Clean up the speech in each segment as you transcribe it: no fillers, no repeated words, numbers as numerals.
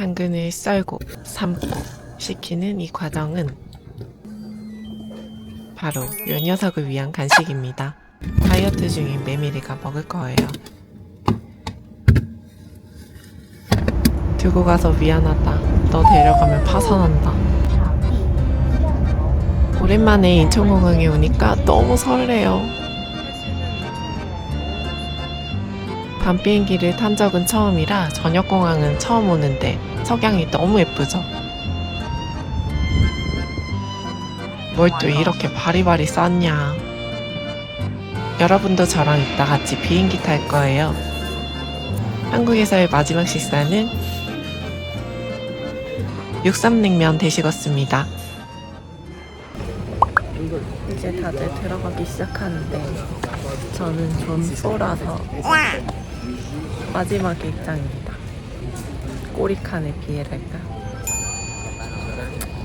당근을 썰고 삶고 식히는 이 과정은 바로 요 녀석을 위한 간식입니다. 다이어트 중인 메밀이가 먹을 거예요. 두고 가서 미안하다. 너 데려가면 파산한다. 오랜만에 인천공항에 오니까 너무 설레요. 밤 비행기를 탄 적은 처음이라 저녁공항은 처음 오는데 석양이 너무 예쁘죠? 뭘 또 이렇게 바리바리 쌌냐. 여러분도 저랑 이따 같이 비행기 탈 거예요. 한국에서의 마지막 식사는 육삼냉면 되시겠습니다. 이제 다들 들어가기 시작하는데 저는 좀 쏠아서 마지막 입장입니다. 꼬리칸의 비애랄까.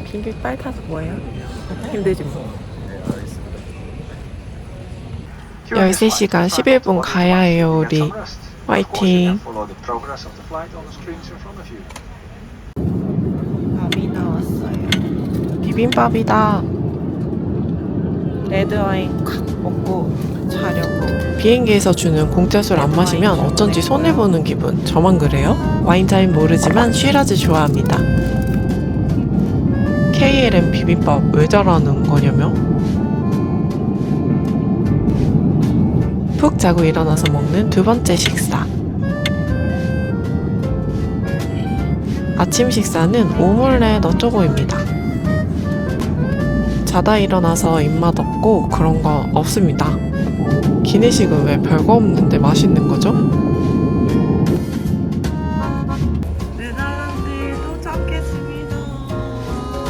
비행기 빨리 타서 뭐해요? 힘들지 뭐. 13시간 11분 가야 해요 우리. 화이팅. 밥이 나왔어요. 비빔밥이다. 레드와인 콱 먹고 자려고. 비행기에서 주는 공짜 술 안 마시면 어쩐지 손해보는 기분. 저만 그래요? 와인 잘 모르지만 쉬라즈 좋아합니다. KLM 비빔밥 왜 잘하는 거냐며? 푹 자고 일어나서 먹는 두 번째 식사. 아침 식사는 오믈렛 어쩌고입니다. 자다 일어나서 입맛 없고 그런 거 없습니다. 기내식은 왜 별거 없는데 맛있는 거죠? 네덜란드에 도착했습니다.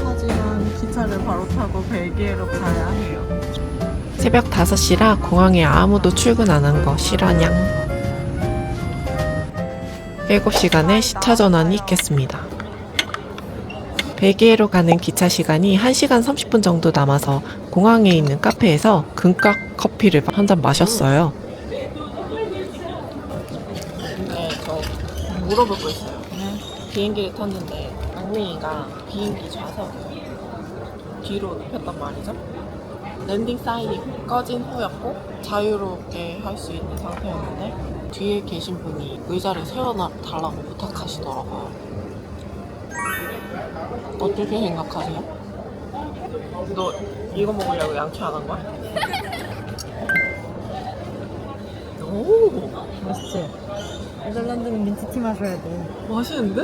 하지만 기차를 바로 타고 벨기에로 가야 해요. 새벽 5시라 공항에 아무도 출근 안 한 거 실화냥. 7시간의 시차 전환이 있겠습니다. 벨기에로 가는 기차 시간이 1시간 30분 정도 남아서 공항에 있는 카페에서 금값 커피를 한 잔 마셨어요. 네, 저 물어볼 거 있어요. 비행기를 탔는데 막둥이가 비행기 좌석 뒤로 눕혔단 말이죠. 랜딩 사인이 꺼진 후였고 자유롭게 할 수 있는 상태였는데 뒤에 계신 분이 의자를 세워달라고 부탁하시더라고요. 어떻게 생각하세요? 너 이거 먹으려고 양치 안 한 거야? 오, 맛있지? 네덜란드는 민트티 마셔야 돼. 맛있는데?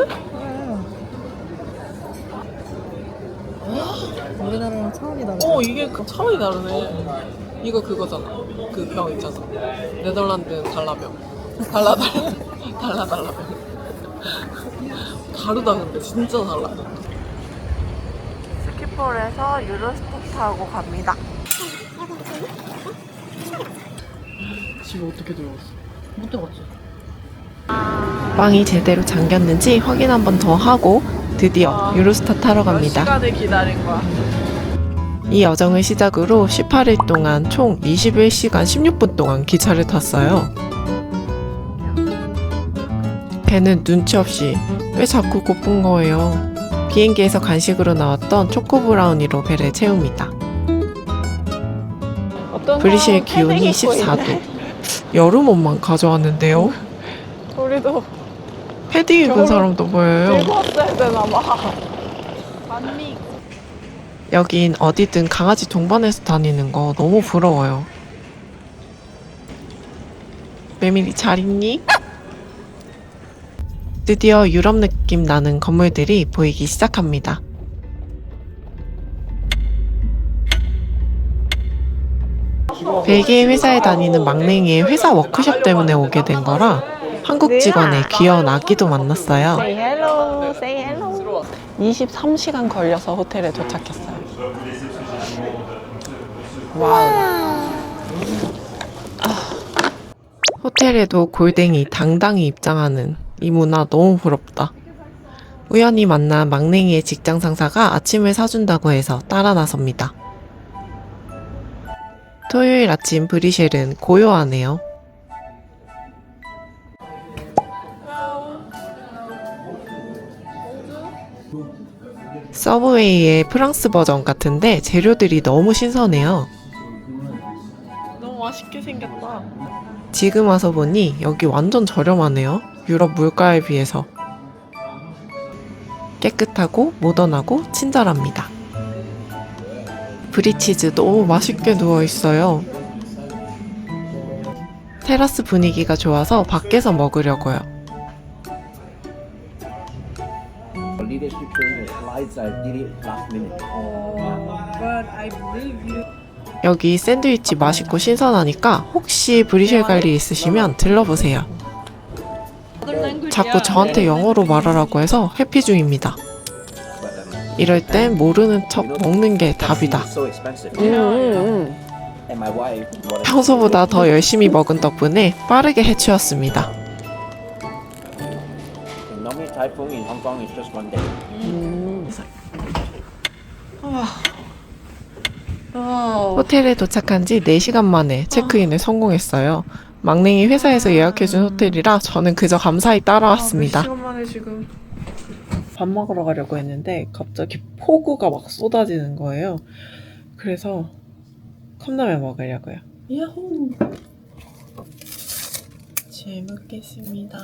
우리나라랑 차원이 다르지? 이게 차원이 다르네. 이거 그거잖아. 그 병 있잖아. 네덜란드는 달라병. 달라병. 다르다 근데 진짜 달라. 스키폴에서 유로스탑 타고 갑니다. 집에 어떻게 들어갔어? 못 들어갔지? 빵이 제대로 잠겼는지 확인 한 번 더 하고 드디어 유로스타 타러 갑니다. 시간을 기다린 거야. 이 여정을 시작으로 18일 동안 총 21시간 16분 동안 기차를 탔어요. 배는 눈치 없이 왜 자꾸 고픈 거예요. 비행기에서 간식으로 나왔던 초코 브라우니로 배를 채웁니다. 브리셀 기온이 14도. 여름 옷만 가져왔는데요. 우리도 패딩 입은 사람도 보여요. 입었어야 되나봐. 만미. 여긴 어디든 강아지 동반해서 다니는 거 너무 부러워요. 메밀이 잘 있니? 드디어 유럽 느낌 나는 건물들이 보이기 시작합니다. 벨기에 회사에 다니는 막냉이의 회사 워크숍 때문에 오게 된 거라 한국 직원의 귀여운 아기도 만났어요. Say hello, say hello. 23시간 걸려서 호텔에 도착했어요. 와우. 호텔에도 골댕이 당당히 입장하는 이 문화 너무 부럽다. 우연히 만난 막냉이의 직장 상사가 아침을 사준다고 해서 따라 나섭니다. 토요일 아침 브리셀은 고요하네요. 서브웨이의 프랑스 버전 같은데 재료들이 너무 신선해요. 너무 맛있게 생겼다. 지금 와서 보니 여기 완전 저렴하네요. 유럽 물가에 비해서. 깨끗하고 모던하고 친절합니다. 브리치즈 너무 맛있게 누워있어요. 테라스 분위기가 좋아서 밖에서 먹으려고요. Leadership training slides I did it last minute. But I believe you. 여기 샌드위치 맛있고 신선하니까 혹시 브리셀 갈 일 있으시면 들러보세요. 자꾸 저한테 영어로 말하라고 해서 회피 중입니다. 이럴 땐 모르는 척 먹는 게 답이다. It's so expensive. And my wife, what 평소보다 더 열심히 먹은 덕분에 빠르게 해치웠습니다. normally typhoon in Hong Kong is just one day. 호텔에 도착한 지 4시간 만에 체크인에 성공했어요. 막냉이 회사에서 예약해준 호텔이라 저는 그저 감사히 따라왔습니다. 4시간 만에 지금 밥 먹으러 가려고 했는데 갑자기 폭우가 막 쏟아지는 거예요. 그래서 컵라면 먹으려고요. 야호! 잘 먹겠습니다.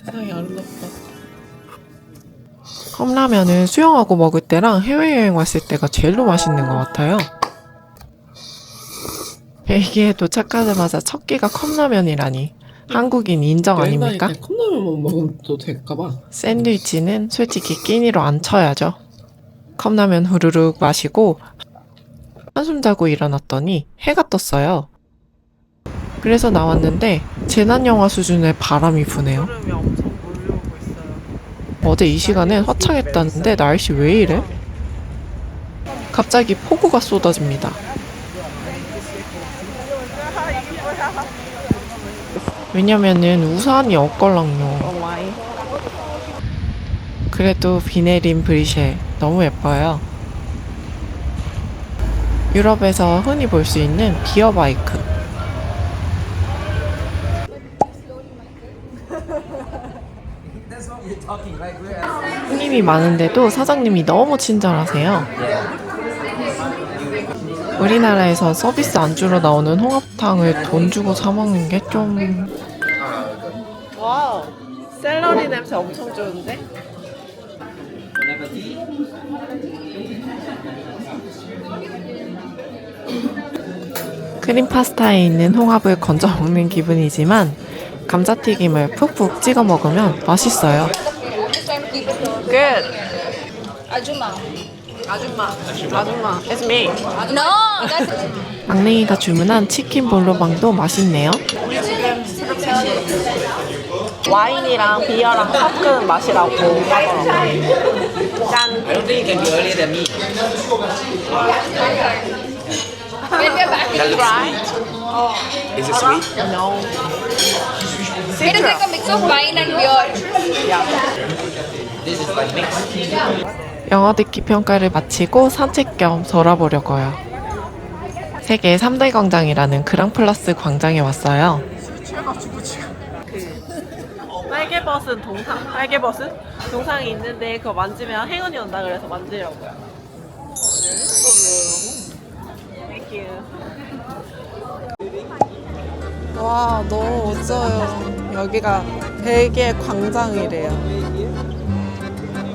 세상이 아름답다. 컵라면은 수영하고 먹을 때랑 해외여행 왔을 때가 제일로 맛있는 것 같아요. 벨기에 도착하자마자 첫 끼가 컵라면이라니. 한국인 인정 아닙니까? 컵라면만 먹으면 또 될까봐. 샌드위치는 솔직히 끼니로 안 쳐야죠. 컵라면 후루룩 마시고 한숨 자고 일어났더니 해가 떴어요. 그래서 나왔는데 재난영화 수준의 바람이 부네요. 어제 이 시간엔 화창했다는데 날씨 왜 이래? 갑자기 폭우가 쏟아집니다. 왜냐면은 우산이 없걸랑요. 그래도 비 내린 브리셀 너무 예뻐요. 유럽에서 흔히 볼 수 있는 비어바이크. 손님이 많은데도 사장님이 너무 친절하세요. 우리나라에서 서비스 안주로 나오는 홍합탕을 돈 주고 사 먹는 게 좀... 와우! 샐러리 냄새 엄청 좋은데? 크림 파스타에 있는 홍합을 건져 먹는 기분이지만 감자튀김을 푹푹 찍어 먹으면 맛있어요. Good. Ajuma. 아줌마, it's me. No, that's 막냉이가 주문한 치킨 볼로방도 맛있네요. 와인이랑 비어랑 섞은 맛이라고 하더라고요. 짠. when we're back in Right? Is it sweet? No. it is like a mix of wine and beer. This is like mixed. 영어 듣기 평가를 마치고 산책 겸 돌아보려고요. 세계 3대 광장이라는 그랑플라스 광장에 왔어요. 빨개벗은 동상, 빨개벗은 동상이 있는데 그거 만지면 행운이 온다 그래서 만지려고요. Thank you. 와, 너무 멋져요. 여기가 벨기에 광장이래요.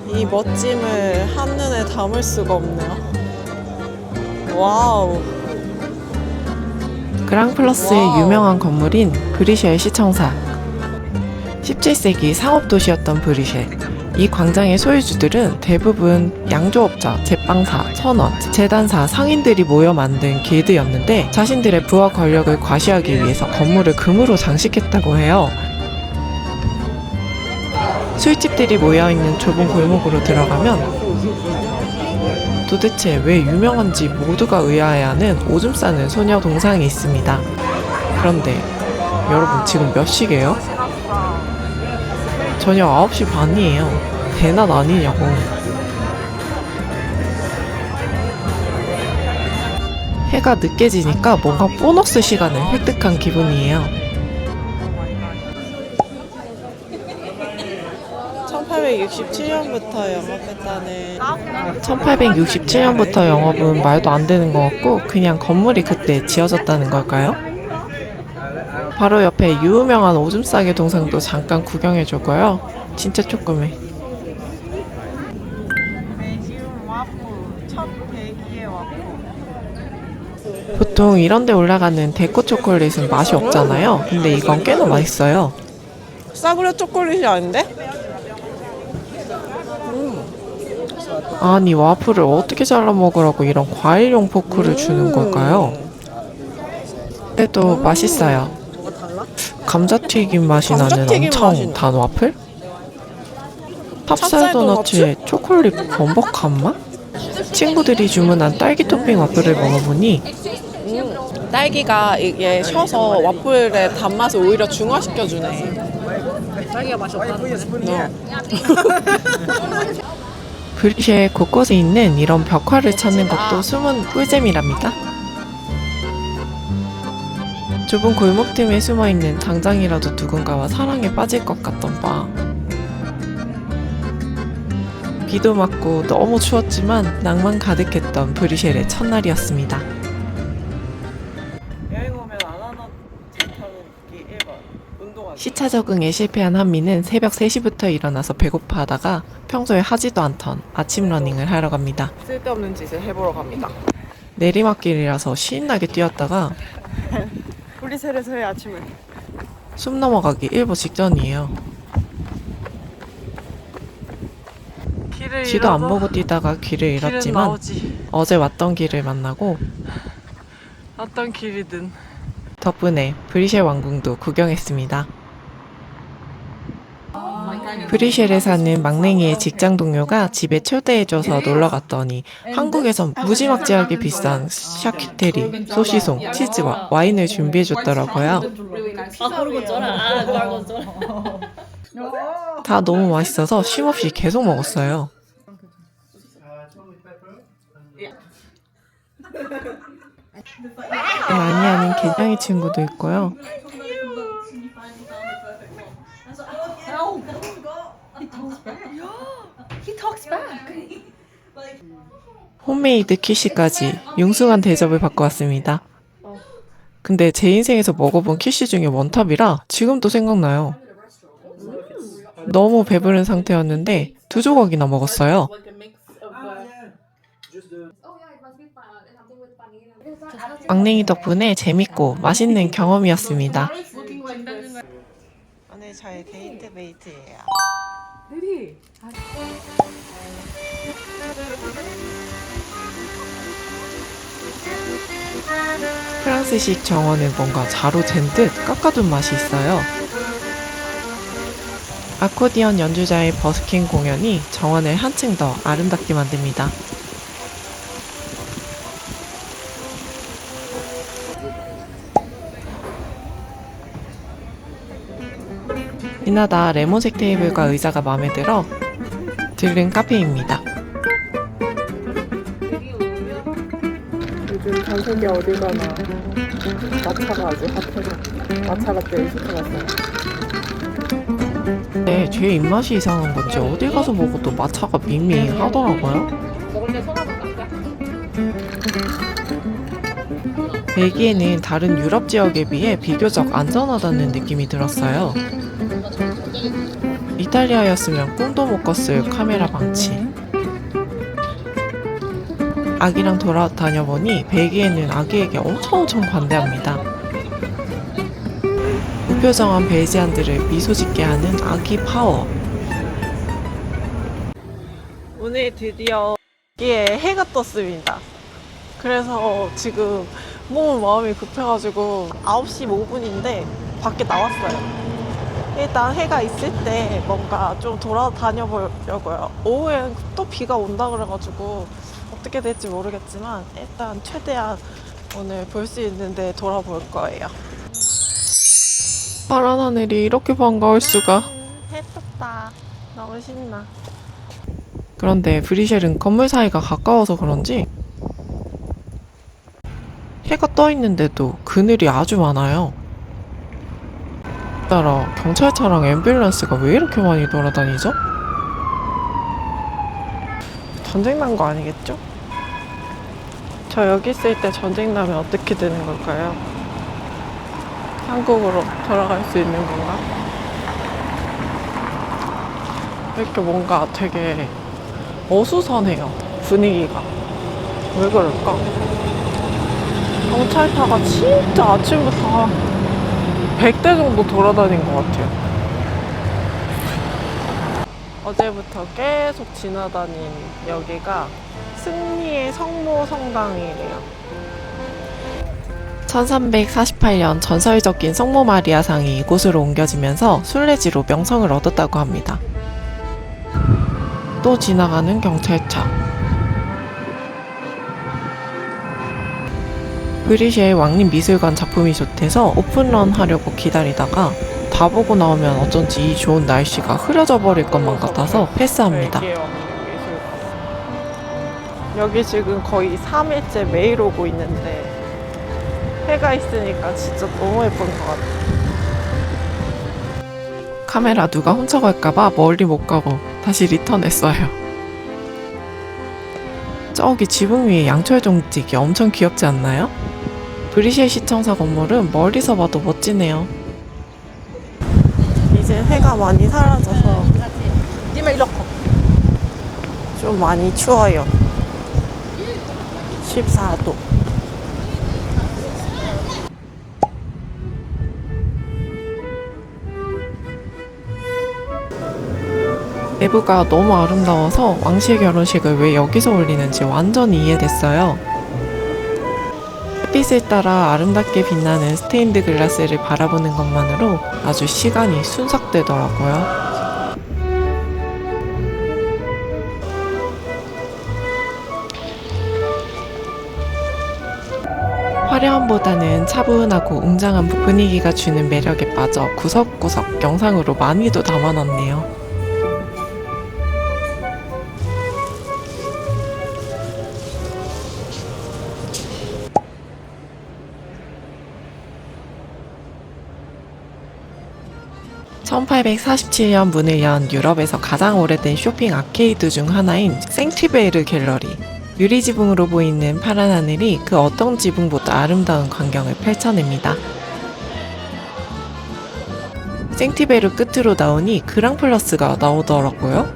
이 멋짐을 한눈에 담을 수가 없네요. 와우. 그랑플러스의 와우. 유명한 건물인 브리셀 시청사. 17세기 상업도시였던 브리셀. 이 광장의 소유주들은 대부분 양조업자, 제빵사, 천원, 재단사, 상인들이 모여 만든 길드였는데 자신들의 부와 권력을 과시하기 위해서 건물을 금으로 장식했다고 해요. 술집들이 모여있는 좁은 골목으로 들어가면 도대체 왜 유명한지 모두가 의아해하는 오줌 싸는 소녀 동상이 있습니다. 그런데 여러분 지금 몇 시게요? 저녁 9시 반이에요. 대낮 아니냐고. 해가 늦게 지니까 뭔가 보너스 시간을 획득한 기분이에요. 1867년부터 영업했다는 1867년부터 영업은 말도 안 되는 것 같고 그냥 건물이 그때 지어졌다는 걸까요? 바로 옆에 유명한 오줌 싸개 동상도 잠깐 구경해 주고요. 진짜 조그매. 보통 이런 데 올라가는 데코 초콜릿은 맛이 없잖아요. 근데 이건 꽤나 맛있어요. 싸구려 초콜릿이 아닌데? 아니 와플을 어떻게 잘라 먹으라고 이런 과일용 포크를 주는 걸까요? 그래도 맛있어요. 감자튀김 맛이 나는 엄청 단 와플? 찹쌀 도너츠에 초콜릿 범벅한 맛? 친구들이 주문한 딸기 토핑 와플을 먹어보니 딸기가 이게 셔서 와플의 단맛을 오히려 중화시켜주네. 딸기가 맛이 없다는 거네. 브리쉐 곳곳에 있는 이런 벽화를 찾는 것도 숨은 꿀잼이랍니다. 좁은 골목 틈에 숨어있는 당장이라도 누군가와 사랑에 빠질 것 같던 바. 비도 맞고 너무 추웠지만 낭만 가득했던 브리쉘의 첫날이었습니다. 여행 오면 안 하는 게 1번 운동하기. 시차 적응에 실패한 한미는 새벽 3시부터 일어나서 배고파 하다가 평소에 하지도 않던 아침 러닝을 하러 갑니다. 쓸데없는 짓을 해보러 갑니다. 내리막길이라서 신나게 뛰었다가 브리셀에서의 아침을. 숨 넘어가기 일보 직전이에요. 지도 안 보고 뛰다가 길을 잃었지만 어제 왔던 길을 만나고 어떤 길이든 덕분에 브리쉘 왕궁도 구경했습니다. 브리쉘에 사는 막냉이의 직장 동료가 집에 초대해줘서 놀러 갔더니 한국에선 무지막지하게 비싼 샤키테리, 소시송, 치즈와 와인을 준비해줬더라고요. 다 너무 맛있어서 쉼없이 계속 먹었어요. 많이 하는 개냥이 친구도 있고요. 홈메이드 키시까지 융숭한 대접을 받고 왔습니다. 근데 제 인생에서 먹어본 키시 중에 원탑이라 지금도 생각나요. 너무 배부른 상태였는데 2조각이나 먹었어요. 막냉이 덕분에 재밌고 맛있는 경험이었습니다. 오늘 저희 데이트 메이트예요. 프랑스식 정원은 뭔가 자로 잰 듯 깎아둔 맛이 있어요. 아코디언 연주자의 버스킹 공연이 정원을 한층 더 아름답게 만듭니다. 이나다 레몬색 테이블과 의자가 마음에 들어 들른 카페입니다. 요즘 전 세계 어딜 가나 마차가 아주 핫해서 마차가 제일 시켜봤어요. 근데 제 입맛이 이상한 건지 어딜 가서 먹어도 마차가 밍밍하더라고요. 벨기에는 다른 유럽 지역에 비해 비교적 안전하다는 느낌이 들었어요. 이탈리아였으면 꿈도 못 꿨을 카메라 방치. 아기랑 돌아다녀보니 벨기에는 아기에게 엄청 관대합니다. 무표정한 벨지안들을 미소 짓게 하는 아기 파워. 오늘 드디어 여기에 해가 떴습니다. 그래서 지금 너무 마음이 급해가지고 9시 5분인데 밖에 나왔어요. 일단 해가 있을 때 뭔가 좀 돌아다녀 보려고요. 오후엔 또 비가 온다 그래가지고 어떻게 될지 모르겠지만 일단 최대한 오늘 볼 수 있는데 돌아볼 거예요. 파란 하늘이 이렇게 반가울 수가. 해 떴다. 너무 신나. 그런데 브리쉘은 건물 사이가 가까워서 그런지 해가 떠 있는데도 그늘이 아주 많아요. 따라 경찰차랑 앰뷸런스가 왜 이렇게 많이 돌아다니죠? 전쟁 난 거 아니겠죠? 저 여기 있을 때 전쟁 나면 어떻게 되는 걸까요? 한국으로 돌아갈 수 있는 건가? 이렇게 뭔가 되게 어수선해요, 분위기가. 왜 그럴까? 경찰차가 진짜 아침부터 한 100대 정도 돌아다닌 것 같아요. 어제부터 계속 지나다닌 여기가 승리의 성모 성당이래요. 1348년 전설적인 성모 마리아상이 이곳으로 옮겨지면서 순례지로 명성을 얻었다고 합니다. 또 지나가는 경찰차. 브리셀 왕립미술관 작품이 좋대서 오픈런 하려고 기다리다가 다 보고 나오면 어쩐지 이 좋은 날씨가 흐려져 버릴 것만 같아서 패스합니다. 여기 지금 거의 3일째 매일 오고 있는데 해가 있으니까 진짜 너무 예쁜 것 같아요. 카메라 누가 훔쳐갈까봐 멀리 못 가고 다시 리턴했어요. 저기 지붕 위에 양철 종직이 엄청 귀엽지 않나요? 브리셀 시청사 건물은 멀리서 봐도 멋지네요. 이제 해가 많이 사라져서 좀 많이 추워요. 14도. 내부가 너무 아름다워서 왕실 결혼식을 왜 여기서 올리는지 완전히 이해됐어요. 햇빛을 따라 아름답게 빛나는 스테인드 글라스를 바라보는 것만으로 아주 시간이 순삭되더라고요. 화려함보다는 차분하고 웅장한 분위기가 주는 매력에 빠져 구석구석 영상으로 많이도 담아놨네요. (1847년) 문을 연 유럽에서 가장 오래된 쇼핑 아케이드 중 하나인 생티베르 갤러리. 유리지붕으로 보이는 파란 하늘이 그 어떤 지붕보다 아름다운 광경을 펼쳐냅니다. 생티베르 끝으로 나오니 그랑플러스가 나오더라고요.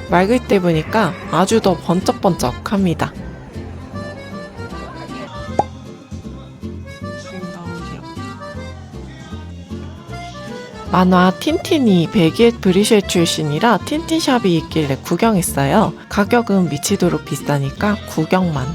맑을 때 보니까 아주 더 번쩍번쩍합니다. 만화 틴틴이 베기엣 브리셀 출신이라 틴틴샵이 있길래 구경했어요. 가격은 미치도록 비싸니까 구경만.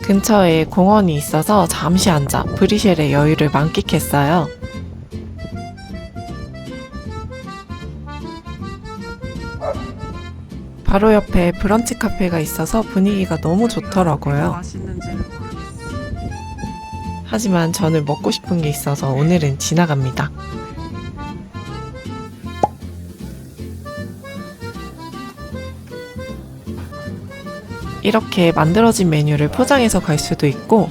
근처에 공원이 있어서 잠시 앉아 브리셀의 여유를 만끽했어요. 바로 옆에 브런치 카페가 있어서 분위기가 너무 좋더라고요. 하지만 저는 먹고 싶은 게 있어서 오늘은 지나갑니다. 이렇게 만들어진 메뉴를 포장해서 갈 수도 있고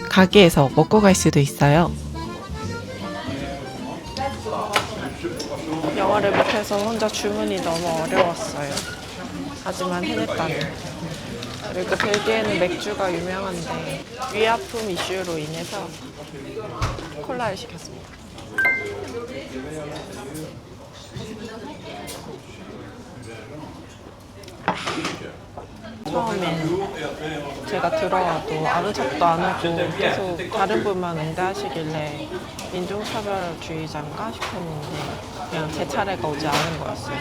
가게에서 먹고 갈 수도 있어요. 영어를 못해서 혼자 주문이 너무 어려웠어요. 하지만 해냈다니. 그리고 벨기에는 맥주가 유명한데 위아픔 이슈로 인해서 콜라를 시켰습니다. 처음엔 제가 들어와도 아는 척도 안 하고 계속 다른 분만 응대하시길래 인종차별주의자인가 싶었는데 그냥 제 차례가 오지 않은 거였어요.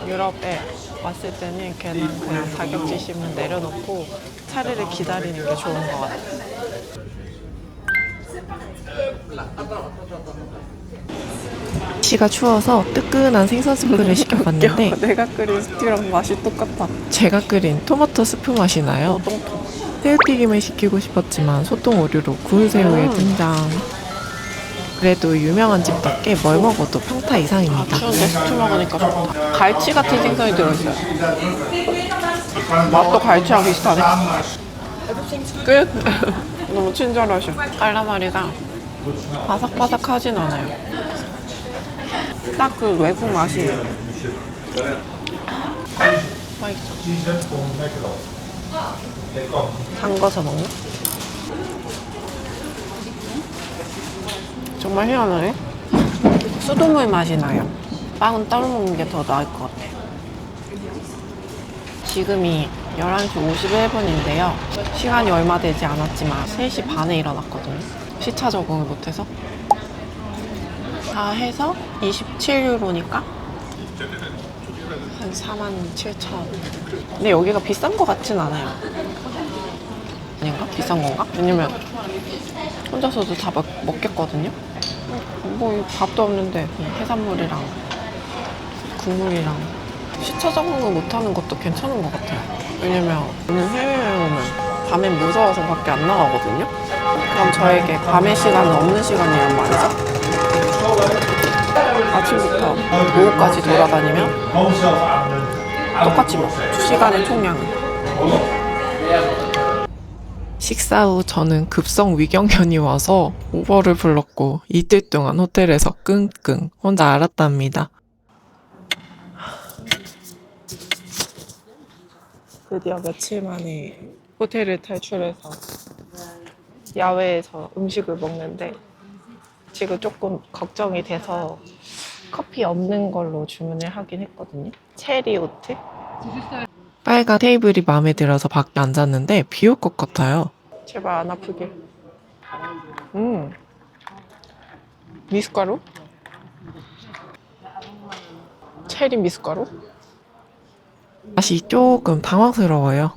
유럽에 왔을 때는 걔는 그냥 자격지심은 내려놓고 차례를 기다리는 게 좋은 것 같아요. 날씨가 추워서 뜨끈한 생선 스프를 시켜봤는데 내가 끓인 스프랑 맛이 똑같아. 제가 끓인 토마토 스프 맛이 나요. 새우튀김을 시키고 싶었지만 소똥 오류로 구운 새우에 등장. 그래도 유명한 집답게 뭘 먹어도 평타 이상입니다. 추운데 스프 먹으니까 좋다. 갈치 같은 생선이 들어있어요. 맛도 갈치랑 비슷하네. 끝? 너무 친절하셔. 깔라마리가 바삭바삭하진 않아요. 딱 그 외국 맛이에요. 맛있죠? 담가서 먹나? 정말 희한하네. 수돗물 맛이 나요. 빵은 따로 먹는 게 더 나을 것 같아요. 지금이 11시 51분인데요. 시간이 얼마 되지 않았지만 3시 반에 일어났거든요. 시차 적응을 못해서. 다 해서 27유로니까 한 47,000원. 근데 여기가 비싼 것 같진 않아요. 아닌가? 비싼 건가? 왜냐면 혼자서도 다 먹겠거든요. 뭐 밥도 없는데 해산물이랑 국물이랑 시차 적응을 못하는 것도 괜찮은 것 같아요. 왜냐면 저는 해외여행 오면 밤엔 무서워서 밖에 안 나가거든요. 그럼 저에게 밤의 시간은 없는 시간이란 말이죠. 아침부터 오후까지 돌아다니면 똑같이 뭐 시간의 총량은. 식사 후 저는 급성 위경련이 와서 우버를 불렀고 이틀 동안 호텔에서 끙끙 혼자 앓았답니다. 드디어 며칠 만에 호텔을 탈출해서 야외에서 음식을 먹는데 지금 조금 걱정이 돼서 커피 없는 걸로 주문을 하긴 했거든요. 체리 오트? 빨간 테이블이 마음에 들어서 밖에 앉았는데 비 올 것 같아요. 제발 안 아프길. 미숫가루? 체리 미숫가루? 맛이 조금 당황스러워요.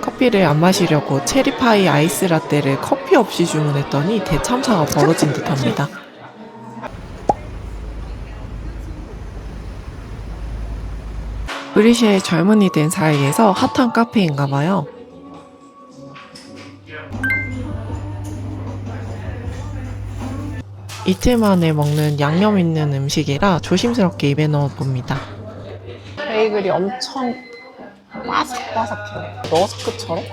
커피를 안 마시려고 체리파이 아이스 라떼를 커피 없이 주문했더니 대참사가 벌어진 듯합니다. 브리시의 젊은이 된 사이에서 핫한 카페인가봐요. 이틀 만에 먹는 양념 있는 음식이라 조심스럽게 입에 넣어봅니다. 베이글이 엄청 바삭바삭해요. 러스크처럼?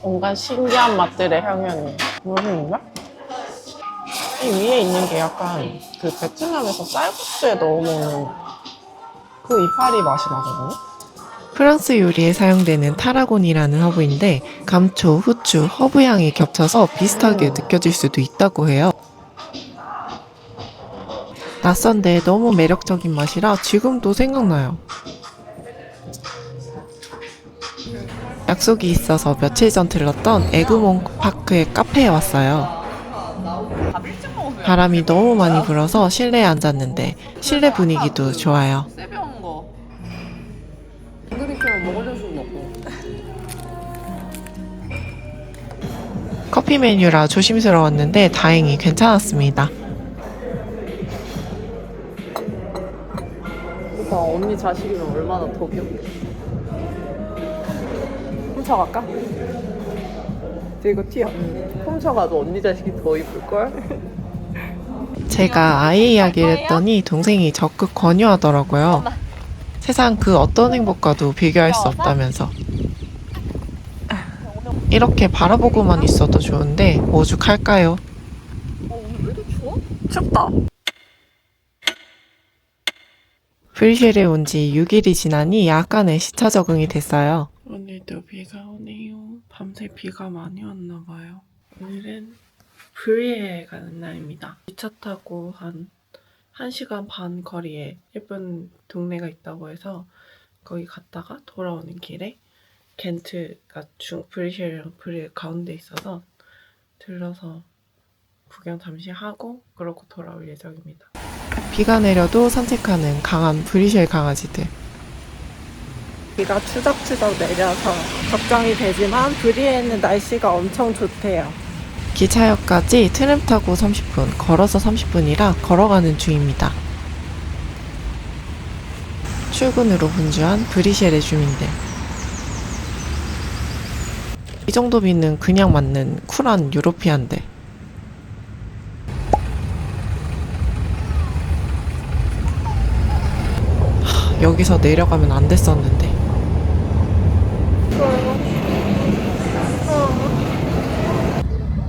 온갖 신기한 맛들의 향연이. 무슨 맛? 이 위에 있는 게 약간 그 베트남에서 쌀국수에 넣어 먹는 그 이파리 맛이 나거든요. 프랑스 요리에 사용되는 타라곤이라는 허브인데 감초, 후추, 허브 향이 겹쳐서 비슷하게 느껴질 수도 있다고 해요. 낯선데 너무 매력적인 맛이라 지금도 생각나요. 약속이 있어서 며칠 전 들렀던 에그몽 파크의 카페에 왔어요. 바람이 너무 많이 불어서 실내에 앉았는데 실내 분위기도 좋아요. 커피 메뉴라 조심스러웠는데 다행히 괜찮았습니다. 언니 자식이면 얼마나 더 귀엽게. 훔쳐갈까? 이거 티야. 훔쳐가도 언니 자식이 더 이쁠걸? 제가 아이 이야기를 했더니 동생이 적극 권유하더라고요. 세상 그 어떤 행복과도 비교할 수 없다면서. 이렇게 바라보고만 있어도 좋은데 오죽할까요? 오늘 왜 이렇게 추워? 춥다. 브뤼셀에 온 지 6일이 지나니 약간의 시차 적응이 됐어요. 오늘도 비가 오네요. 밤새 비가 많이 왔나 봐요. 오늘은 브리에 가는 날입니다. 기차 타고 한 1시간 반 거리에 예쁜 동네가 있다고 해서 거기 갔다가 돌아오는 길에 겐트가 브뤼셀이랑 브리에 가운데 있어서 들러서 구경 잠시 하고 그러고 돌아올 예정입니다. 비가 내려도 산책하는 강한 브뤼셀 강아지들. 비가 추적추적 내려서 걱정이 되지만 브리에는 날씨가 엄청 좋대요. 기차역까지 트램 타고 30분, 걸어서 30분이라 걸어가는 중입니다. 출근으로 분주한 브뤼셀의 주민들. 이 정도 비는 그냥 맞는 쿨한 유로피안들. 여기서 내려가면 안 됐었는데.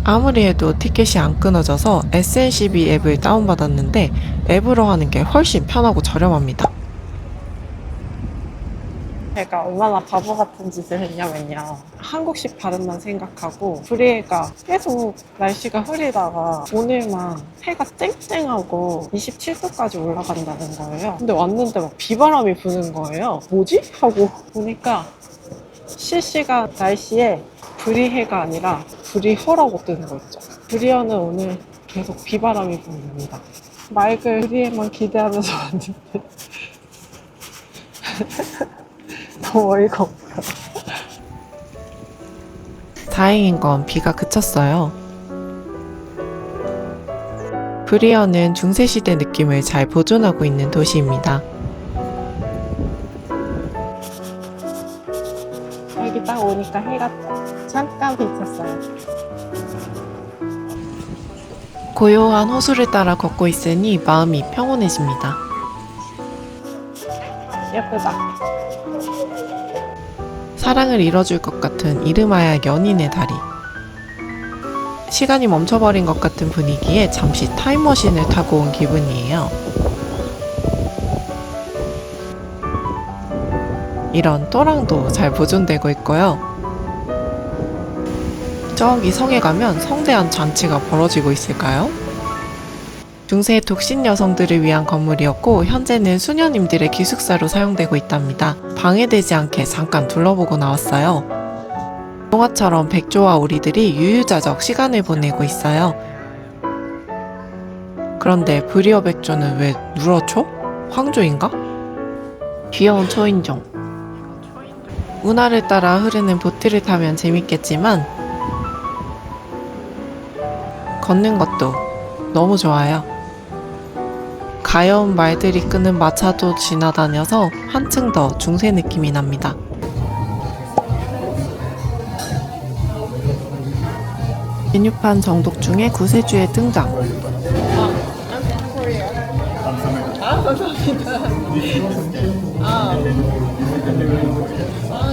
아무리 해도 티켓이 안 끊어져서 SNCB 앱을 다운받았는데 앱으로 하는 게 훨씬 편하고 저렴합니다. 제가 얼마나 바보 같은 짓을 했냐면요. 한국식 발음만 생각하고 브리에가 계속 날씨가 흐리다가 오늘만 해가 쨍쨍하고 27도까지 올라간다는 거예요. 근데 왔는데 막 비바람이 부는 거예요. 뭐지? 하고 보니까 실시간 날씨에 브리해가 아니라 브리허라고 뜨는 거 있죠. 브리어는 오늘 계속 비바람이 부는다. 맑을 브리해만 기대하면서 왔는데 너무 어이가 없어요. 다행인 건 비가 그쳤어요. 브리어는 중세시대 느낌을 잘 보존하고 있는 도시입니다. 여기 딱 오니까 해가 잠깐 비쳤어요. 고요한 호수를 따라 걷고 있으니 마음이 평온해집니다. 예쁘다. 사랑을 이뤄줄 것 같은 이름하여 연인의 다리. 시간이 멈춰버린 것 같은 분위기에 잠시 타임머신을 타고 온 기분이에요. 이런 또랑도 잘 보존되고 있고요. 저기 성에 가면 성대한 잔치가 벌어지고 있을까요? 중세 독신 여성들을 위한 건물이었고 현재는 수녀님들의 기숙사로 사용되고 있답니다. 방해되지 않게 잠깐 둘러보고 나왔어요. 동화처럼 백조와 오리들이 유유자적 시간을 보내고 있어요. 그런데 브리어 백조는 왜 누렇죠? 황조인가? 귀여운 초인종. 운하를 따라 흐르는 보트를 타면 재밌겠지만 걷는 것도 너무 좋아요. 가여운 말들이 끄는 마차도 지나다녀서 한층 더 중세 느낌이 납니다. 메뉴판 정독 중에 구세주의 등장.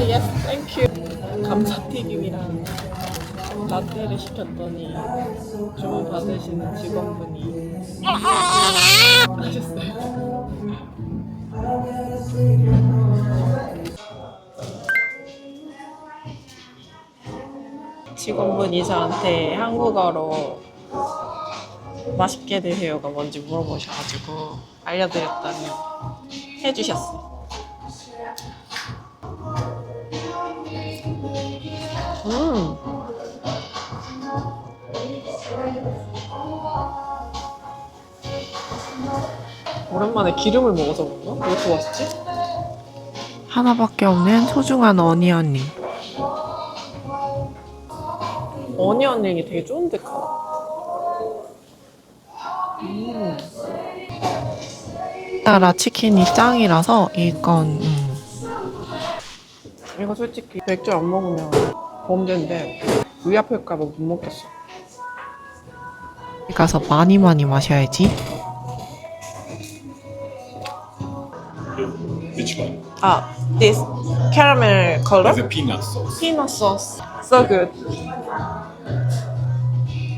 yes, thank you. 감자튀김이랑 라떼를 시켰더니 주문 받으시는 직원분이 하셨어요. 직원분이 저한테 한국어로 맛있게 드세요가 뭔지 물어보셔가지고 알려드렸더니 해주셨어요. 오랜만에 기름을 먹어서 그런가? 왜 이렇게 맛있지? 하나밖에 없는 소중한 어니언링. 어니언링이 되게 쫀득하다. 따라 치킨이 짱이라서 이건 이거 솔직히 맥주 안 먹으면 범죄인데 위 아플까봐 못 먹겠어. 가서 많이 마셔야지. Which one? This caramel color? The peanut sauce. Peanut sauce. So good.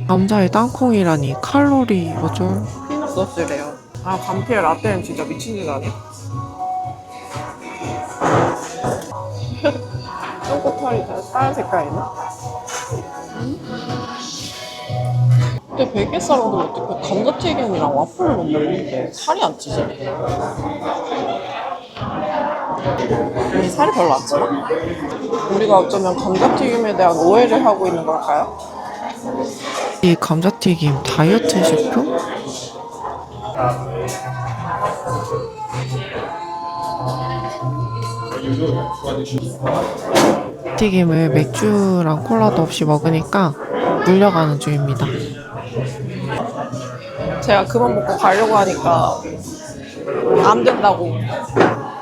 남자의 땅콩이라니 칼로리 어쩔. 피넛 소스래요. 감피에 라떼는 진짜 미친 짓 아니야? 초코털이 다른 색깔이네? 근데 베개 사람들 어떻게 감자튀김이랑 와플을 못 먹는데 살이 안 찌지? 우리 살이 별로 안 찌나? 우리가 어쩌면 감자튀김에 대한 오해를 하고 있는 걸까요? 이 감자튀김 다이어트 식품? 튀김을 맥주랑 콜라도 없이 먹으니까 물려가는 중입니다. 제가 그만 먹고 가려고 하니까 안 된다고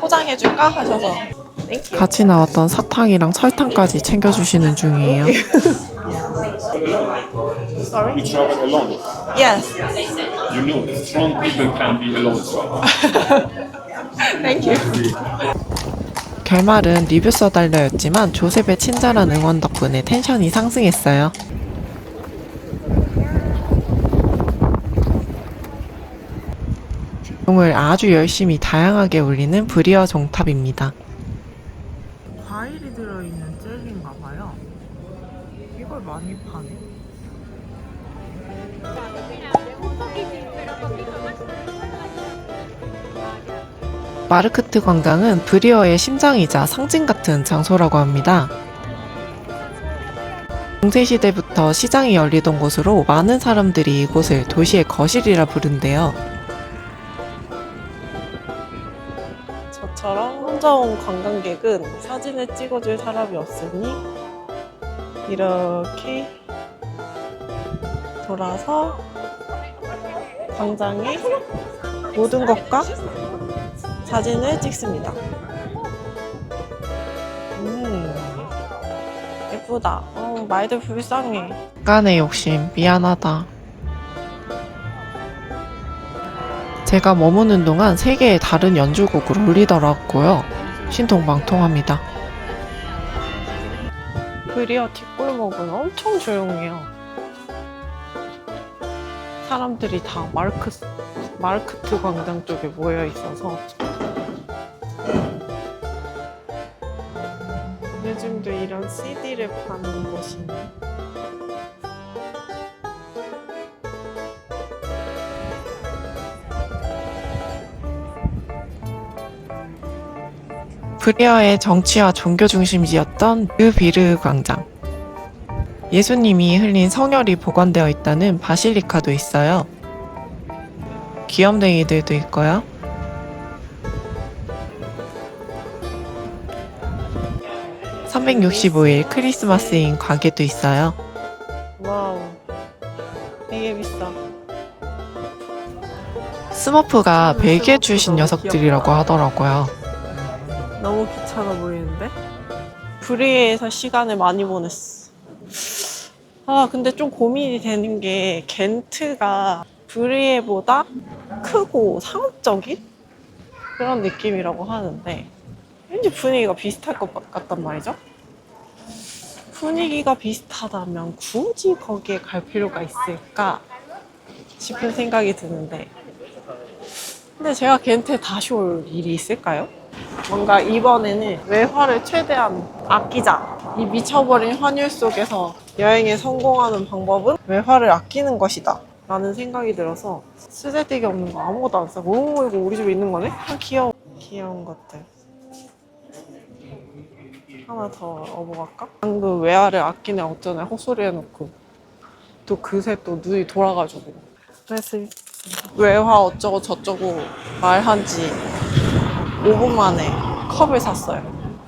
포장해줄까? 하셔서 땡큐. 같이 나왔던 사탕이랑 설탕까지 챙겨주시는 중이에요. You travel alone. Yes. You know, strong people can be alone. Thank you. 결말은 리뷰 써달려였지만 조셉의 친절한 응원 덕분에 텐션이 상승했어요. 종을 아주 열심히 다양하게 올리는 브리어 종탑입니다. 과일이 들어있는 젤리인가 봐요. 이걸 많이 파네. 마르크트 광장은 브리어의 심장이자 상징 같은 장소라고 합니다. 중세시대부터 시장이 열리던 곳으로 많은 사람들이 이곳을 도시의 거실이라 부른대요. 저처럼 혼자 온 관광객은 사진을 찍어줄 사람이 없으니 이렇게 돌아서 광장의 모든 것과 사진을 찍습니다. 예쁘다. 말들 불쌍해. 약간의 욕심 미안하다. 제가 머무는 동안 3개의 다른 연주곡을 올리더라고요. 신통방통합니다. 브리어 뒷골목은 엄청 조용해요. 사람들이 다 마르크트 광장 쪽에 모여 있어서 요즘도 이런 CD를 파는 곳이네. 브리어의 정치와 종교 중심지였던 르비르 광장. 예수님이 흘린 성혈이 보관되어 있다는 바실리카도 있어요. 귀염둥이들도 있고요. (365일) 크리스마스인 가게도 있어요. 와우, 되게 비싸. 스머프가 벨기에 출신 녀석들이라고 하더라고요. 너무 귀찮아 보이는데? 브리에에서 시간을 많이 보냈어. 근데 좀 고민이 되는 게 겐트가 브리에보다 크고 상업적인 그런 느낌이라고 하는데 왠지 분위기가 비슷할 것 같단 말이죠? 분위기가 비슷하다면 굳이 거기에 갈 필요가 있을까 싶은 생각이 드는데 근데 제가 겐트에 다시 올 일이 있을까요? 뭔가 이번에는 외화를 최대한 아끼자. 이 미쳐버린 환율 속에서 여행에 성공하는 방법은 외화를 아끼는 것이다 라는 생각이 들어서 쓰잘데기 없는 거 아무것도 안 사고 이거 우리 집에 있는 거네? 귀여워. 귀여운 것들 하나 더 업어갈까? 방금 외화를 아끼네 어쩌네 헛소리 해놓고 또 그새 또 눈이 돌아가지고 그래서 외화 어쩌고 저쩌고 말한 지 5분 만에 컵을 샀어요.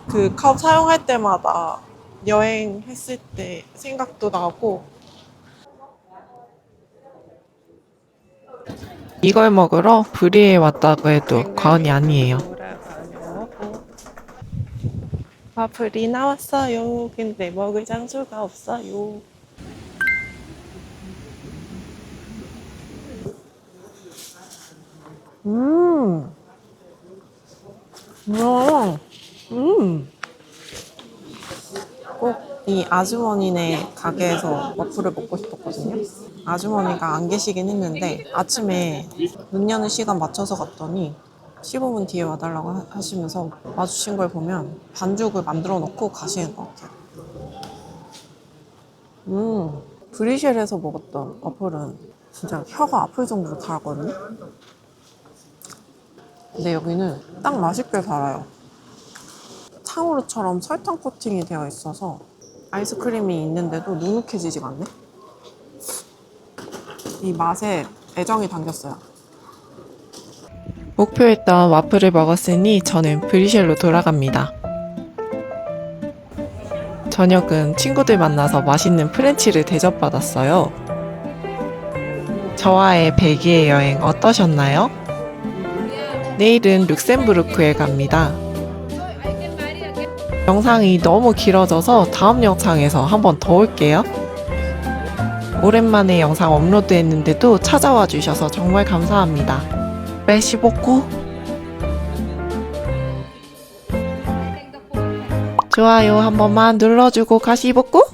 그 컵 사용할 때마다 여행했을 때 생각도 나고 이걸 먹으러 브리에 왔다고 해도 과언이 아니에요. 와플이 나왔어요. 근데 먹을 장소가 없어요. 꼭 이 아주머니네 가게에서 와플을 먹고 싶었거든요. 아주머니가 안 계시긴 했는데 아침에 눈 여는 시간 맞춰서 갔더니 15분 뒤에 와달라고 하시면서 와주신 걸 보면 반죽을 만들어 놓고 가시는 것 같아요. 브리쉘에서 먹었던 와플은 진짜 혀가 아플 정도로 달았거든요. 근데 여기는 딱 맛있게 달아요. 탕후루처럼 설탕 코팅이 되어 있어서 아이스크림이 있는데도 눅눅해지지가 않네. 이 맛에 애정이 담겼어요. 목표했던 와플을 먹었으니 저는 브리쉘로 돌아갑니다. 저녁은 친구들 만나서 맛있는 프렌치를 대접받았어요. 저와의 벨기에 여행 어떠셨나요? 내일은 룩셈부르크에 갑니다. 영상이 너무 길어져서 다음 영상에서 한 번 더 올게요. 오랜만에 영상 업로드했는데도 찾아와 주셔서 정말 감사합니다. 메시보꾸 좋아요 한 번만 눌러주고 가시보꾸